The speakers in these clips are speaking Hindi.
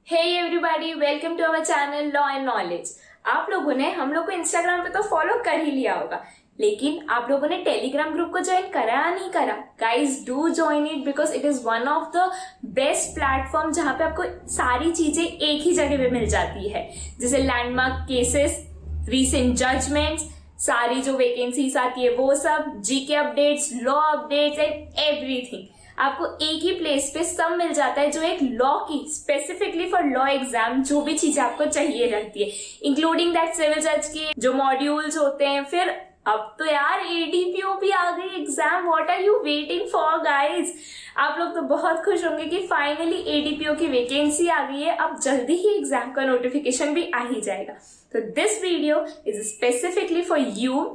Hey everybody, welcome to our channel law and knowledge. आप लोगों ने हम लोग को इंस्टाग्राम पे तो फॉलो कर ही लिया होगा, लेकिन आप लोगों ने टेलीग्राम ग्रुप को ज्वाइन करा या नहीं करा? Guys do join it because it is one of the best platform जहां पे आपको सारी चीजें एक ही जगह पे मिल जाती है, जैसे लैंडमार्क केसेस, रीसेंट जजमेंट्स, सारी जो वैकेंसीज आती है वो सब, GK updates, law updates and everything आपको एक ही प्लेस पे सब मिल जाता है, जो एक लॉ की स्पेसिफिकली फॉर लॉ एग्जाम जो भी चीजें आपको चाहिए रहती है, इंक्लूडिंग दैट सिविल जज के जो मॉड्यूल्स होते हैं। फिर अब तो यार एडीपीओ भी आ गई exam. What are you waiting for guys? आप लोग तो बहुत खुश होंगे कि फाइनली एडीपीओ की वैकेंसी आ गई है। अब जल्दी ही एग्जाम का नोटिफिकेशन भी आ ही जाएगा। तो this video is specifically for you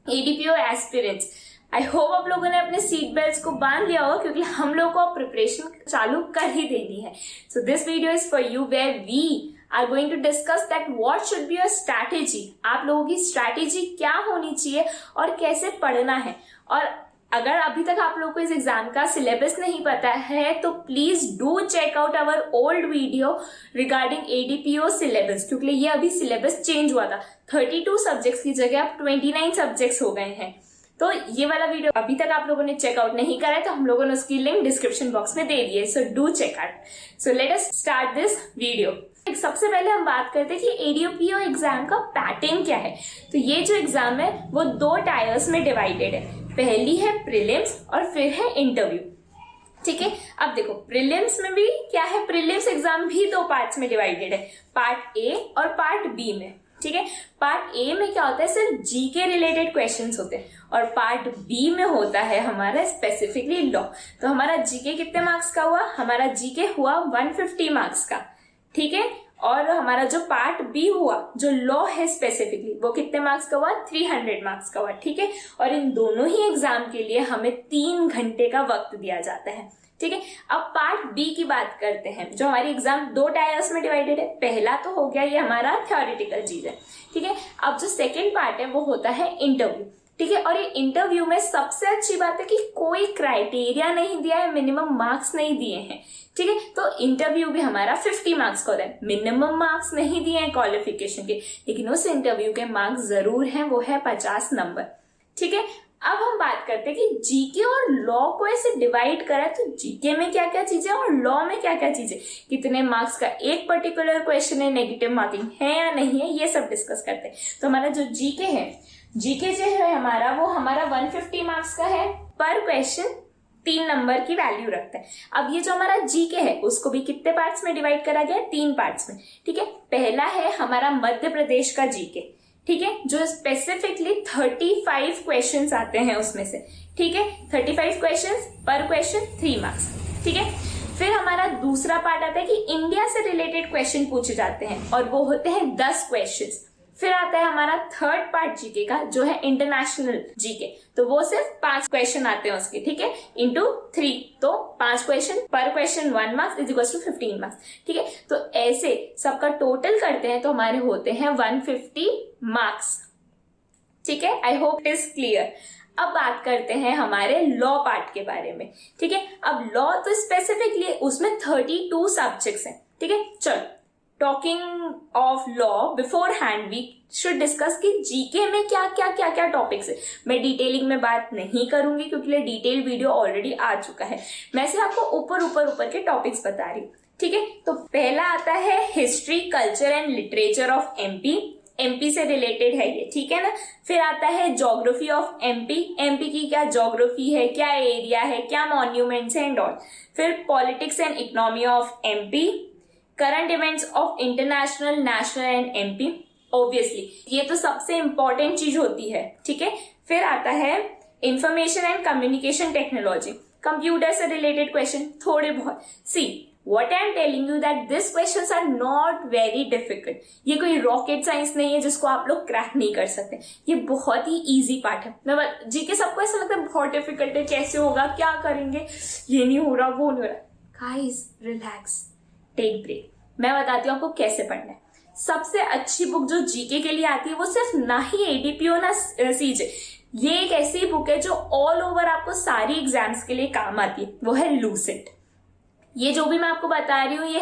ADPO aspirants. I hope आप लोगों ने अपने सीट बेल्ट को बांध लिया होगा, क्योंकि हम लोग को प्रिपरेशन चालू कर ही देनी है। So this video is for you where we are going to discuss that what should be your strategy. आप लोगों की स्ट्रैटेजी क्या होनी चाहिए और कैसे पढ़ना है। और अगर अभी तक आप लोगों को इस एग्जाम का सिलेबस नहीं पता है तो please do check out our old video regarding ADPO syllabus, क्योंकि ये अभी सिलेबस चेंज हुआ था। 32 सब्जेक्ट्स की जगह अब 29 सब्जेक्ट्स हो गए हैं। तो ये वाला वीडियो अभी तक आप लोगों ने चेकआउट नहीं करा है तो हम लोगों ने उसकी लिंक डिस्क्रिप्शन बॉक्स में दे दी है। So do check out. So let us start this video. सबसे पहले हम बात करते हैं कि एडीपीओ एग्जाम का पैटर्न क्या है। तो ये जो एग्जाम है वो 2 टायर्स में डिवाइडेड है। पहली है प्रीलिम्स और फिर है इंटरव्यू। ठीक है, अब देखो प्रीलिम्स में भी क्या है, प्रीलिम्स एग्जाम भी 2 पार्ट्स में डिवाइडेड है, पार्ट ए और पार्ट बी में। ठीक है, पार्ट ए में क्या होता है, सिर्फ जीके रिलेटेड क्वेश्चंस होते हैं, और पार्ट बी में होता है हमारा स्पेसिफिकली लॉ। तो हमारा जीके कितने मार्क्स का हुआ? हमारा जीके हुआ 150 मार्क्स का। ठीक है, और हमारा जो पार्ट बी हुआ जो लॉ है स्पेसिफिकली वो कितने मार्क्स का हुआ? 300 मार्क्स का हुआ। ठीक है, और इन दोनों ही एग्जाम के लिए हमें 3 घंटे का वक्त दिया जाता है। ठीक है, अब पार्ट बी की बात करते हैं। जो हमारी एग्जाम 2 टायर्स में डिवाइडेड है, पहला तो हो गया ये हमारा थ्योरेटिकल चीज है। ठीक है, अब जो सेकेंड पार्ट है वो होता है इंटरव्यू। ठीक है, और ये इंटरव्यू में सबसे अच्छी बात है कि कोई क्राइटेरिया नहीं दिया है, मिनिमम मार्क्स नहीं दिए हैं। ठीक है, तो इंटरव्यू भी हमारा 50 मार्क्स का होता है, मिनिमम मार्क्स नहीं दिए हैं क्वालिफिकेशन के, लेकिन उस इंटरव्यू के मार्क्स जरूर हैं, वो है 50 नंबर। ठीक है, अब हम बात करते हैं कि जीके और लॉ को ऐसे डिवाइड करा तो जीके में क्या क्या चीजें और लॉ में क्या क्या चीजें, कितने मार्क्स का एक पर्टिकुलर क्वेश्चन है, नेगेटिव मार्किंग है या नहीं है, ये सब डिस्कस करते हैं। तो हमारा जो जीके है, जीके जो है हमारा वो हमारा 150 मार्क्स का है, पर क्वेश्चन 3 नंबर की वैल्यू रखता है। अब ये जो हमारा जीके है उसको भी कितने पार्ट्स में डिवाइड करा गया? 3 पार्ट्स में। ठीक है, पहला है हमारा मध्य प्रदेश का जीके। ठीक है, जो स्पेसिफिकली 35 क्वेश्चंस आते हैं उसमें से। ठीक है, 35 क्वेश्चंस, पर क्वेश्चन 3 मार्क्स। ठीक है, फिर हमारा दूसरा पार्ट आता है कि इंडिया से रिलेटेड क्वेश्चन पूछे जाते हैं और वो होते हैं 10 क्वेश्चंस। फिर आता है हमारा थर्ड पार्ट जीके का जो है इंटरनेशनल जीके, तो वो सिर्फ 5 क्वेश्चन आते हैं उसके। ठीक है, इंटू 3, तो 5 क्वेश्चन, पर question 1 marks is equal to 15 marks. ठीक है, तो ऐसे सबका टोटल करते हैं तो हमारे होते हैं 150 मार्क्स। ठीक है, I hope it is clear. अब बात करते हैं हमारे लॉ पार्ट के बारे में। ठीक है, अब लॉ तो स्पेसिफिकली उसमें 32 सब्जेक्ट्स हैं। ठीक है, चलो talking of law beforehand we should discuss कि जीके में क्या क्या टॉपिक्स है। मैं डिटेलिंग में बात नहीं करूंगी क्योंकि डिटेल वीडियो ऑलरेडी आ चुका है। मैं सिर्फ आपको ऊपर के टॉपिक्स बता रही हूँ। ठीक है, तो पहला आता है history, culture and literature of MP से रिलेटेड है ये। ठीक है ना। फिर आता है ज्योग्राफी ऑफ एमपी की क्या ज्योग्राफी है, क्या एरिया है, क्या मॉन्यूमेंट्स है एंड ऑल। फिर politics and economy of MP, current events of international, national and MP. Obviously ये तो सबसे इंपॉर्टेंट चीज होती है। ठीक है, फिर आता है information and communication technology, computer से रिलेटेड क्वेश्चन थोड़े बहुत। See what I am telling you that this questions are not very difficult. ये कोई रॉकेट साइंस नहीं है जिसको आप लोग क्रैक नहीं कर सकते। ये बहुत ही इजी पार्ट है। मैं जीके सबको ऐसा लगता है बहुत डिफिकल्ट है, कैसे होगा, क्या करेंगे, ये नहीं हो रहा, वो नहीं हो रहा। Guys relax, take break. मैं बताती हूँ आपको कैसे पढ़ना है। सबसे अच्छी बुक जो जीके के लिए आती है वो सिर्फ ना ही एडीपीओ ना सीजे, ये एक ऐसी बुक है जो ऑल ओवर आपको सारी एग्जाम्स के लिए काम आती है, वो है लूसेंट। ये जो भी मैं आपको बता रही हूँ ये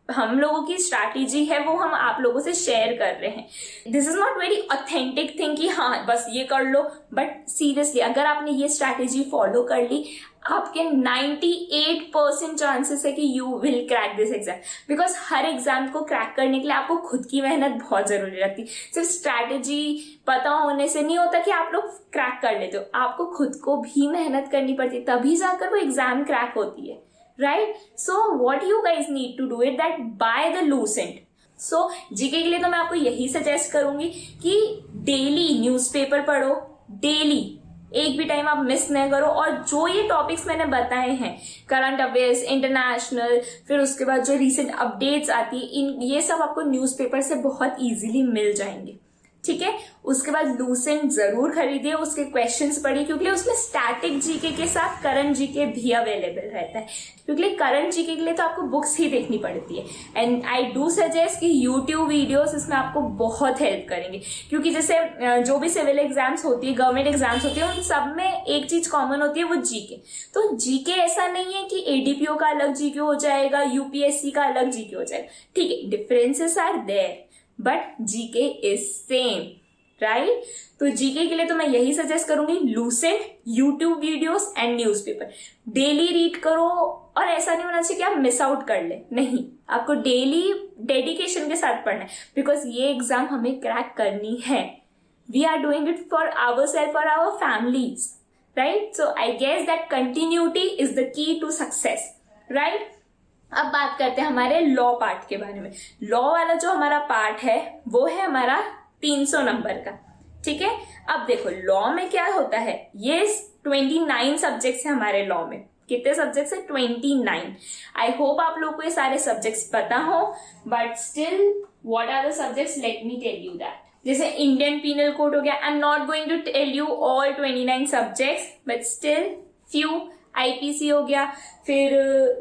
हम लोगों की स्ट्रैटेजी है वो हम आप लोगों से शेयर कर रहे हैं। This is not very authentic thing कि हाँ बस ये कर लो, बट सीरियसली अगर आपने ये स्ट्रैटेजी फॉलो कर ली, आपके 98% चांसेस है कि you will crack this exam. Because her exam को क्रैक करने के लिए आपको खुद की मेहनत बहुत जरूरी रहती है। सिर्फ स्ट्रैटेजी पता होने से नहीं होता कि आप लोग क्रैक कर लेते हो, आपको खुद को भी मेहनत करनी पड़ती है, तभी जाकर वो एग्जाम क्रैक होती है, right? So what you guys need to do it that by the Lucent. सो जीके के लिए तो मैं आपको यही सजेस्ट करूंगी कि डेली न्यूज़पेपर पढ़ो, डेली एक भी टाइम आप मिस नहीं करो। और जो ये टॉपिक्स मैंने बताए हैं, करंट अफेयर्स, इंटरनेशनल, फिर उसके बाद जो रीसेंट अपडेट्स आती है, इन ये सब आपको न्यूज़पेपर से बहुत इजीली मिल जाएंगे, ठीक है? उसके बाद लूसेंट जरूर खरीदिए, उसके क्वेश्चंस पढ़िए, क्योंकि उसमें स्टैटिक जीके के साथ करंट जीके भी अवेलेबल रहता है। क्योंकि करंट जीके के लिए तो आपको बुक्स ही देखनी पड़ती है। एंड आई डू सजेस्ट कि यूट्यूब वीडियोस इसमें आपको बहुत हेल्प करेंगे, क्योंकि जैसे जो भी सिविल एग्जाम्स होती है, गवर्नमेंट एग्जाम्स होती है, उन सब में एक चीज कॉमन होती है, वो जीके। तो जीके ऐसा नहीं है कि एडीपीओ का अलग जीके हो जाएगा, यूपीएससी का अलग जीके हो जाएगा, ठीक है? Differences are there but GK is same, right? तो जीके के लिए तो मैं यही सजेस्ट करूंगी, Lucent, YouTube videos and newspaper daily read करो। और ऐसा नहीं होना चाहिए कि आप मिस आउट कर ले, नहीं, आपको डेली डेडिकेशन के साथ पढ़ना है, बिकॉज ये एग्जाम हमें क्रैक करनी है। We are doing it for our self, for our families, right? So I guess that continuity is the key to success, right? अब बात करते हैं हमारे लॉ पार्ट के बारे में। लॉ वाला जो हमारा पार्ट है वो है हमारा 300 नंबर का, ठीक है? अब देखो लॉ में क्या होता है, ये 29 सब्जेक्ट्स है हमारे लॉ में। कितने सब्जेक्ट्स है? 29। आई होप आप लोग को ये सारे सब्जेक्ट्स पता हो, but still what are the subjects, let me tell you that. जैसे इंडियन पीनल कोड हो गया, I am not going to tell you all 29 subjects, but still few. IPC हो गया, फिर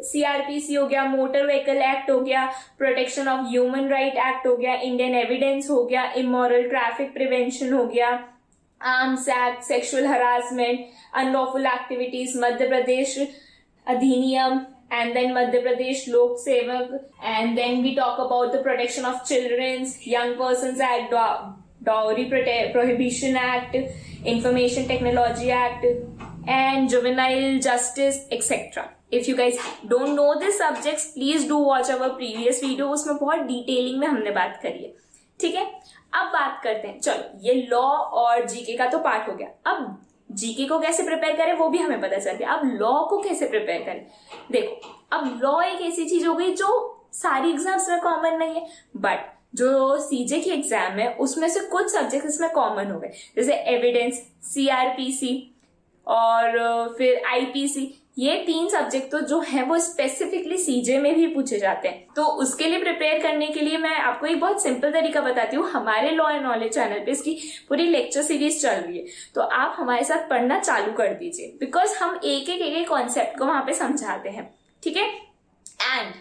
सीआरपीसी हो गया, मोटर व्हीकल एक्ट हो गया, protection of human right act हो गया, इंडियन एविडेंस हो गया, इमोरल ट्रैफिक प्रिवेंशन हो गया, arms act, sexual harassment, unlawful activities, Madhya Pradesh अधिनियम, and then Madhya Pradesh Lok Sevak, and then we talk about the protection of children's, young persons act, dowry prohibition act, information technology act, and juvenile justice, etc. If you guys don't know these subjects, please do watch our previous video, उसमें बहुत डिटेलिंग में हमने बात करी है, ठीक है? अब बात करते हैं, चलो ये लॉ और जीके का तो पार्ट हो गया। अब जीके को कैसे प्रिपेयर करें वो भी हमें पता चल गया। अब लॉ को कैसे प्रिपेयर करें, देखो अब लॉ एक ऐसी चीज हो गई जो सारी एग्जाम्स में कॉमन नहीं है, बट जो सीजे की एग्जाम है उसमें से कुछ सब्जेक्ट इसमें कॉमन हो गए, जैसे एविडेंस, सीआरपीसी और फिर आईपीसी। ये 3 सब्जेक्ट तो जो है वो स्पेसिफिकली सीजे में भी पूछे जाते हैं। तो उसके लिए प्रिपेयर करने के लिए मैं आपको एक बहुत सिंपल तरीका बताती हूँ। हमारे लॉ एंड नॉलेज चैनल पे इसकी पूरी लेक्चर सीरीज चल रही है, तो आप हमारे साथ पढ़ना चालू कर दीजिए, बिकॉज हम एक एक कॉन्सेप्ट को वहां पे समझाते हैं, ठीक है? And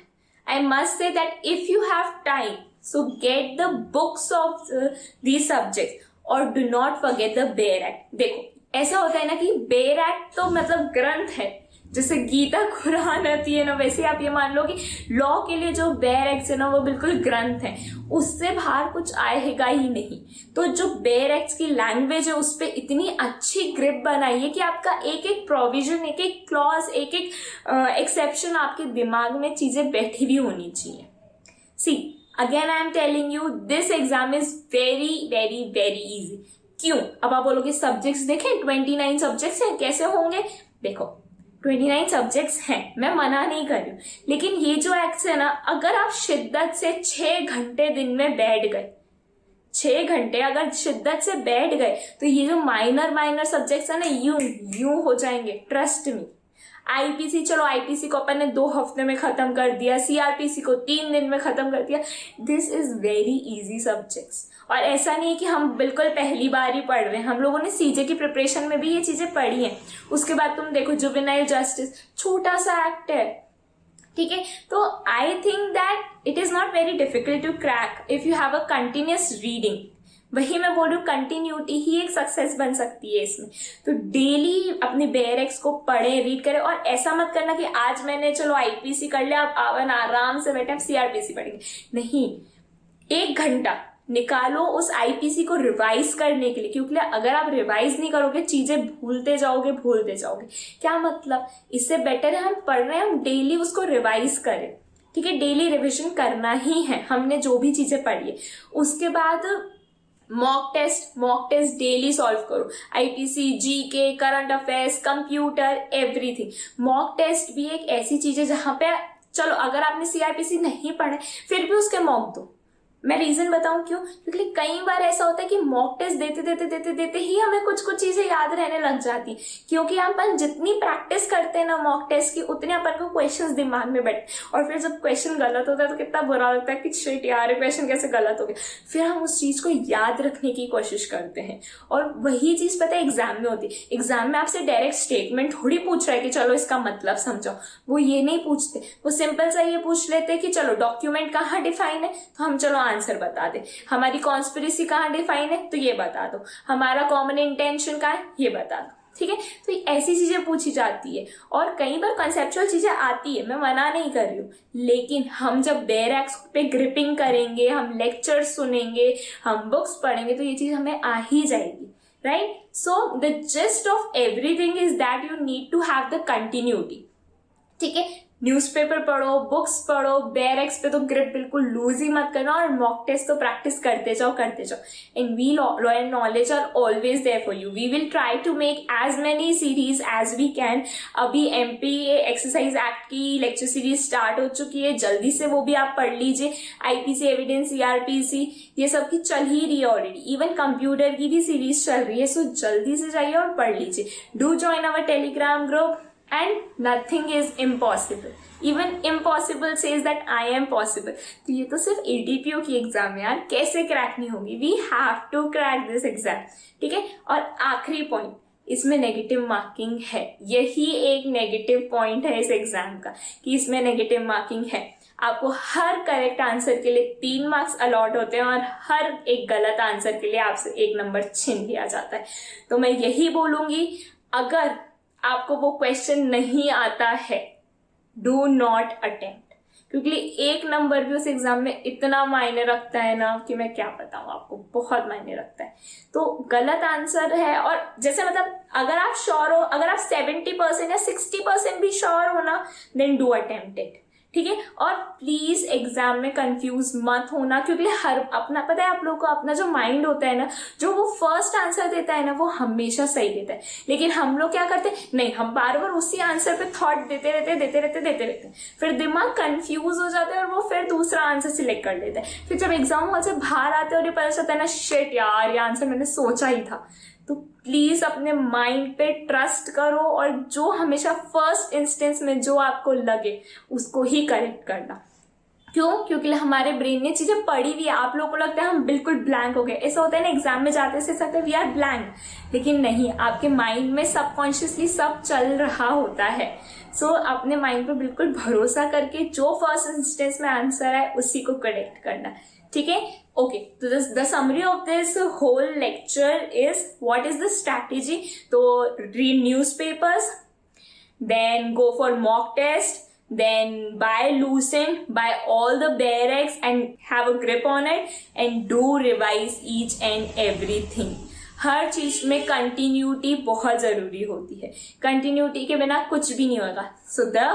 I must say that if you have time, so get the books of these subject और do not forget the bare act. देखो ऐसा होता है ना कि बेयर एक्ट तो मतलब ग्रंथ है, जैसे गीता कुरान आती है ना, वैसे आप ये मान लो कि लॉ के लिए जो बेयर एक्ट है ना वो बिल्कुल ग्रंथ है, उससे बाहर कुछ आएगा ही नहीं। तो जो बेयर एक्ट की लैंग्वेज है उस पर इतनी अच्छी ग्रिप बनाइए कि आपका एक एक प्रोविजन, एक एक क्लॉज, एक एक एक्सेप्शन आपके दिमाग में चीजें बैठी भी होनी चाहिए। See again I am telling you, this exam is very very very easy. क्यों? अब आप बोलोगे सब्जेक्ट्स देखें, 29 सब्जेक्ट्स हैं, कैसे होंगे? देखो 29 सब्जेक्ट्स हैं, मैं मना नहीं कर रही हूँ, लेकिन ये जो एक्ट्स है ना, अगर आप शिद्दत से 6 घंटे दिन में बैठ गए, 6 घंटे अगर शिद्दत से बैठ गए, तो ये जो माइनर सब्जेक्ट्स है ना यूं हो जाएंगे, ट्रस्ट मी। आईपीसी, चलो आईपीसी को अपन ने 2 हफ्ते में खत्म कर दिया, सीआरपीसी को 3 दिन में खत्म कर दिया। This is very easy subjects. और ऐसा नहीं है कि हम बिल्कुल पहली बार ही पढ़ रहे हैं, हम लोगों ने सीजे की प्रिपरेशन में भी ये चीजें पढ़ी हैं। उसके बाद तुम देखो जुवेनाइल जस्टिस, छोटा सा एक्ट है, ठीक है? तो I think that it is not very difficult to crack if you have a continuous reading. वही मैं बोल रही हूँ, कंटिन्यूटी ही एक सक्सेस बन सकती है इसमें। तो डेली अपने बेयर एक्स को पढ़े, रीड करें, और ऐसा मत करना कि आज मैंने चलो आईपीसी कर लिया, अब आवन आराम से बैठे अब सीआरपीसी पढ़ेंगे। नहीं, 1 घंटा निकालो उस आईपीसी को रिवाइज करने के लिए, क्योंकि अगर आप रिवाइज नहीं करोगे चीजें भूलते जाओगे। क्या मतलब, इससे बेटर है हम पढ़ रहे हैं, हम डेली उसको रिवाइज करें। ठीक है, डेली रिविजन करना ही है हमने जो भी चीजें पढ़ी है। उसके बाद मॉक टेस्ट डेली सॉल्व करो। IPC, GK, current affairs, computer, everything. Mock test भी एक ऐसी चीज है जहां पे चलो अगर आपने सीआरपीसी नहीं पढ़े फिर भी उसके मॉक दो। मैं रीजन बताऊं क्यों, क्योंकि कई बार ऐसा होता है कि मॉक टेस्ट देते ही हमें कुछ चीजें याद रहने लग जाती, क्योंकि अपन जितनी प्रैक्टिस करते हैं ना मॉक टेस्ट की, उतने अपन को क्वेश्चंस दिमाग में बैठे, और फिर जब क्वेश्चन गलत होता है तो कितना बुरा लगता है कि शिट यार क्वेश्चन कैसे गलत हो गया। फिर हम उस चीज को याद रखने की कोशिश करते हैं, और वही चीज पता है एग्जाम में होती है। एग्जाम में आपसे डायरेक्ट स्टेटमेंट थोड़ी पूछ रहा है कि चलो इसका मतलब समझाओ, वो ये नहीं पूछते। वो सिंपल सा ये पूछ लेते हैं कि चलो डॉक्यूमेंट कहाँ डिफाइन है, तो हम चलो आंसर बता दे। हमारी कॉन्स्पिरेसी कहाँ डिफाइन है, तो ये बता दो। हमारा कॉमन इंटेंशन का है, ये बता दो। ठीक है, तो ऐसी चीजें पूछी जाती है, और कई बार कंसेप्चुअल चीजें आती है, मैं मना नहीं कर रही हूँ, लेकिन हम जब बेयर एक्स पे ग्रिपिंग करेंगे, हम लेक्चर सुनेंगे, हम बुक्स पढ़ेंगे, तो ये चीज हमें आ ही जाएगी। Right, so the gist of everything is that you need to have the continuity. ठीक है, न्यूज़पेपर पढ़ो, बुक्स पढ़ो, बेयर एक्स पे तो ग्रिप बिल्कुल लूज ही मत करना, और मॉक टेस्ट तो प्रैक्टिस करते जाओ। And we law and knowledge are always there for you. We will try to make as many series as we can. अभी एमपीए एक्सरसाइज एक्ट की लेक्चर सीरीज स्टार्ट हो चुकी है, जल्दी से वो भी आप पढ़ लीजिए। आईपीसी, एविडेंस, सीआरपीसी, ये सब की चल ही रही है ऑलरेडी। इवन कंप्यूटर की भी सीरीज चल रही है, सो जल्दी से जाइए और पढ़ लीजिए। Do join our Telegram group, and nothing is impossible. Even impossible says that I am possible. तो ये तो सिर्फ ADPO की एग्जाम है यार, कैसे क्रैक नहीं होगी? We have to crack this exam. ठीक है, और आखिरी पॉइंट, इसमें नेगेटिव मार्किंग है। यही एक नेगेटिव पॉइंट है इस एग्जाम का, कि इसमें नेगेटिव मार्किंग है। आपको हर करेक्ट आंसर के लिए 3 मार्क्स अलॉट होते हैं, और हर एक गलत आंसर के लिए आपसे 1 नंबर छीन लिया जाता है। तो मैं यही बोलूंगी, अगर आपको वो क्वेश्चन नहीं आता है, डू नॉट अटेम्प्ट, क्योंकि 1 नंबर भी उस एग्जाम में इतना मायने रखता है ना कि मैं क्या बताऊं आपको, बहुत मायने रखता है। तो गलत आंसर है, और जैसे मतलब अगर आप श्योर हो, अगर आप 70% या 60% भी श्योर हो ना, देन डू अटेम्प्ट इट। ठीक है, और प्लीज एग्जाम में कंफ्यूज मत होना, क्योंकि हर अपना पता है आप लोगों को, अपना जो माइंड होता है ना, जो वो फर्स्ट आंसर देता है ना, वो हमेशा सही देता है। लेकिन हम लोग क्या करते हैं, नहीं, हम बार बार उसी आंसर पे थॉट देते रहते, फिर दिमाग कंफ्यूज हो जाता है, और वो फिर दूसरा आंसर सिलेक्ट कर लेता है। फिर जब एग्जाम हॉल से बाहर आते हैं और ये पता चलता है ना, शिट यार ये आंसर मैंने सोचा ही था। तो प्लीज अपने माइंड पे ट्रस्ट करो, और जो हमेशा फर्स्ट इंस्टेंस में जो आपको लगे उसको ही करेक्ट करना। क्यों? क्योंकि हमारे ब्रेन ने चीजें पढ़ी हुई है। आप लोगों को लगता है हम बिल्कुल ब्लैंक हो गए, ऐसा होता है ना एग्जाम में जाते से सकते वी आर ब्लैंक, लेकिन नहीं, आपके माइंड में सबकॉन्शियसली सब चल रहा होता है। सो अपने माइंड पे बिल्कुल भरोसा करके जो फर्स्ट इंस्टेंस में आंसर है उसी को करेक्ट करना। ठीक है, ओके, तो the summary of this whole lecture is what is the strategy. तो read newspapers, then go for mock test, then buy Lucent, buy all the Bear X and have a grip on it, and do revise each and everything. हर चीज में कंटिन्यूटी बहुत जरूरी होती है, कंटिन्यूटी के बिना कुछ भी नहीं होगा। So the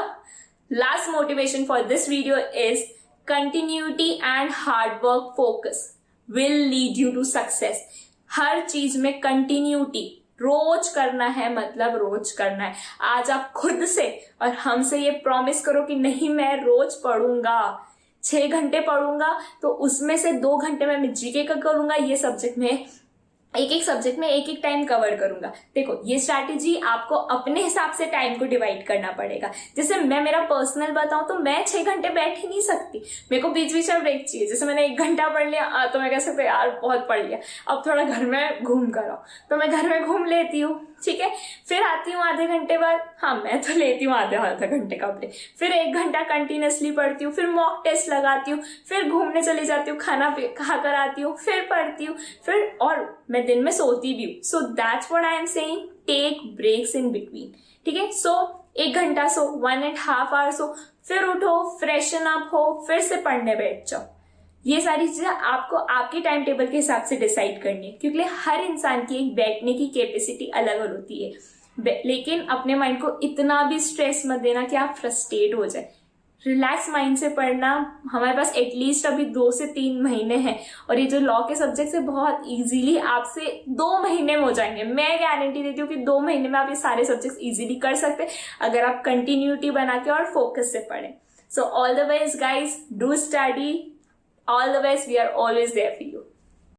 last motivation for this video is continuity and hard work focus will lead you to success. हर चीज में कंटिन्यूटी, रोज करना है, मतलब रोज करना है। आज आप खुद से और हमसे ये प्रॉमिस करो कि नहीं, मैं रोज पढ़ूंगा, 6 घंटे पढ़ूंगा, तो उसमें से 2 घंटे मैं जीके का करूंगा, ये सब्जेक्ट में एक सब्जेक्ट में एक टाइम कवर करूंगा। देखो, ये स्ट्रैटेजी आपको अपने हिसाब से टाइम को डिवाइड करना पड़ेगा। जैसे मैं मेरा पर्सनल बताऊं तो मैं 6 घंटे बैठ ही नहीं सकती, मेरे को बीच बीच में ब्रेक चाहिए। जैसे मैंने 1 घंटा पढ़ लिया तो मैं कह सकती हूँ यार बहुत पढ़ लिया, अब थोड़ा घर में घूम कर आओ, तो मैं घर में घूम लेती हूँ, ठीक है। फिर आती हूँ आधे घंटे बाद, हाँ मैं तो लेती हूँ आधे घंटे का ब्रेक, फिर 1 घंटा कंटिन्यूसली पढ़ती हूँ, फिर मॉक टेस्ट लगाती हूँ, फिर घूमने चली जाती हूँ, खाना खा कर आती हूँ, फिर पढ़ती हूँ, फिर और मैं दिन में सोती भी हूँ। So that's what I am saying, take breaks in between, ठीक है। सो 1 घंटा सो, 1.5 आवर सो, फिर उठो, फ्रेशन अप हो, फिर से पढ़ने बैठ जाओ। ये सारी चीजें आपको आपके टाइम टेबल के हिसाब से डिसाइड करनी है, क्योंकि हर इंसान की एक बैठने की कैपेसिटी अलग अलग होती है। लेकिन अपने माइंड को इतना भी स्ट्रेस मत देना कि आप फ्रस्ट्रेट हो जाए। रिलैक्स माइंड से पढ़ना। हमारे पास एटलीस्ट अभी 2 से 3 महीने हैं, और ये जो लॉ के सब्जेक्ट है बहुत इजीली आपसे 2 महीने में हो जाएंगे। मैं गारंटी देती हूँ कि 2 महीने में आप ये सारे सब्जेक्ट इजीली कर सकते हैं, अगर आप कंटिन्यूटी बना के और फोकस से पढ़ें। So all the best guys, do study, all the best, we are always there for you.